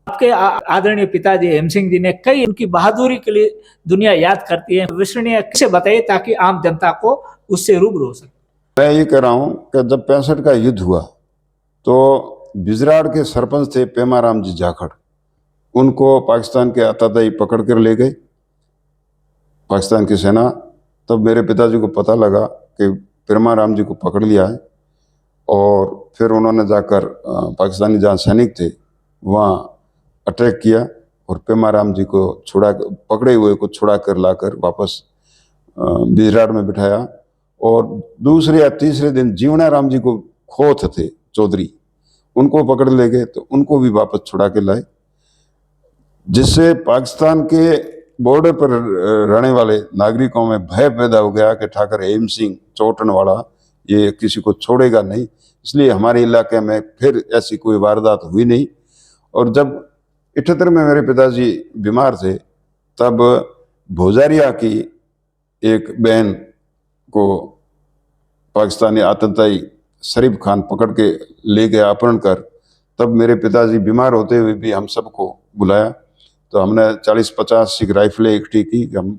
आपके आदरणीय पिताजी हेम सिंह जी ने कई उनकी बहादुरी के लिए दुनिया याद करती है, विश्वसनीय कैसे बताइए ताकि आम जनता को उससे रूबरू हो सके। मैं ये कह रहा हूँ कि जब 65 का युद्ध हुआ तो बिजराड़ के सरपंच थे पेमाराम जी जाखड़, उनको पाकिस्तान के आतताई पकड़ कर ले गए पाकिस्तान की सेना। तब मेरे पिताजी को पता लगा कि पेमाराम जी को पकड़ लिया है, और फिर उन्होंने जाकर पाकिस्तानी जहाँ सैनिक थे वहाँ अटैक किया और पेमाराम जी को पकड़े हुए को छुड़ा कर लाकर वापस बिजराड़ में बिठाया। और दूसरे या तीसरे दिन जीवनाराम जी को खोथ थे चौधरी, उनको पकड़ ले गए तो उनको भी वापस छुड़ा के लाए, जिससे पाकिस्तान के बॉर्डर पर रहने वाले नागरिकों में भय पैदा हो गया कि ठाकर हेम सिंह चौटन वाला ये किसी को छोड़ेगा नहीं। इसलिए हमारे इलाके में फिर ऐसी कोई वारदात हुई नहीं। और जब 78 में मेरे पिताजी बीमार थे तब भोजारिया की एक बहन को पाकिस्तानी आतताई शरीफ खान पकड़ के ले गया अपहरण कर। तब मेरे पिताजी बीमार होते हुए भी हम सबको बुलाया, तो हमने 40-50 सिख राइफलें इकट्ठी की, हम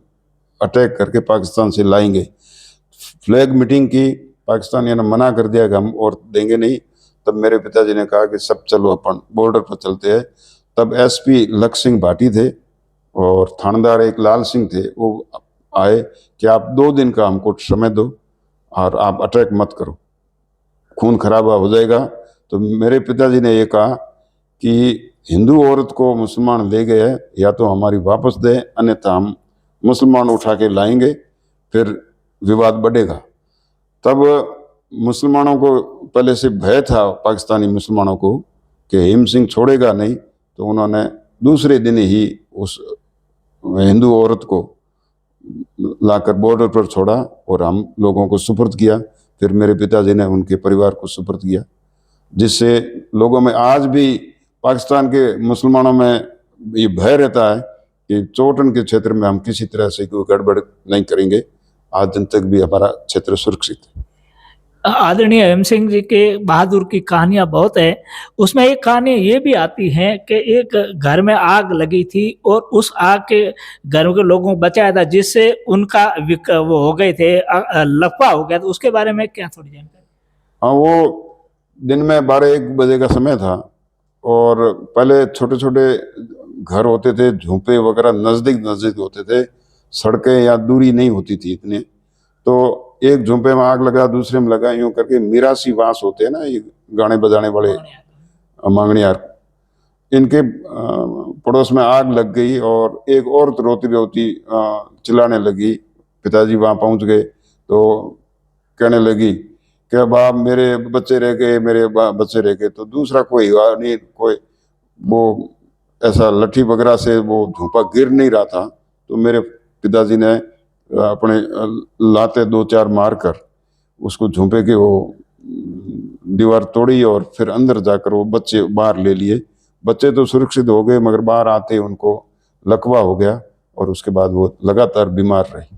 अटैक करके पाकिस्तान से लाएंगे। फ्लैग मीटिंग की, पाकिस्तानियों ने मना कर दिया कि हम और देंगे नहीं। तब मेरे पिताजी ने कहा कि सब चलो अपन बॉर्डर पर चलते हैं। तब एसपी लक्ष्य सिंह भाटी थे और थानेदार एक लाल सिंह थे, वो आए कि आप 2 दिन का हमको समय दो और आप अटैक मत करो, खून खराबा हो जाएगा। तो मेरे पिताजी ने ये कहा कि हिंदू औरत को मुसलमान ले गए हैं, या तो हमारी वापस दे, अन्यथा हम मुसलमान उठा के लाएंगे, फिर विवाद बढ़ेगा। तब मुसलमानों को पहले से भय था पाकिस्तानी मुसलमानों को कि हेम सिंह छोड़ेगा नहीं, तो उन्होंने दूसरे दिन ही उस हिंदू औरत को लाकर बॉर्डर पर छोड़ा और हम लोगों को सुपुर्द किया। फिर मेरे पिताजी ने उनके परिवार को सुपुर्द किया, जिससे लोगों में आज भी पाकिस्तान के मुसलमानों में ये भय रहता है कि चौटन के क्षेत्र में हम किसी तरह से कोई गड़बड़ नहीं करेंगे। आज दिन तक भी हमारा क्षेत्र सुरक्षित है। आदरणीय हेम सिंह जी के बहादुर की कहानियां बहुत है, उसमें एक कहानी ये भी आती है कि एक घर में आग लगी थी और उस आग के घर के लोगों को बचाया था, जिससे उनका वो हो गए थे, लकवा हो गया था। उसके बारे में क्या थोड़ी जानकारी? हाँ, वो दिन में 12-1 बजे का समय था और पहले छोटे छोटे घर होते थे, झोंपे वगैरह नजदीक होते थे, सड़कें या दूरी नहीं होती थी इतने। तो एक झोंपे में आग लगा, दूसरे में लगा, यूं करके मिरासी वास होते हैं ना, ये गाने बजाने वाले मांगणियार, इनके पड़ोस में आग लग गई और एक औरत रोती रोती चिल्लाने लगी। पिताजी वहां पहुंच गए तो कहने लगी कि अब आप मेरे बच्चे रह गए, मेरे बच्चे रह गए। तो दूसरा कोई हुआ नहीं, कोई वो ऐसा लट्ठी वगैरह से वो झोंपा गिर नहीं रहा था। तो मेरे पिताजी ने अपने लाते 2-4 मारकर उसको झोंपे के वो दीवार तोड़ी और फिर अंदर जाकर वो बच्चे बाहर ले लिए। बच्चे तो सुरक्षित हो गए, मगर बाहर आते उनको लकवा हो गया और उसके बाद वो लगातार बीमार रहे।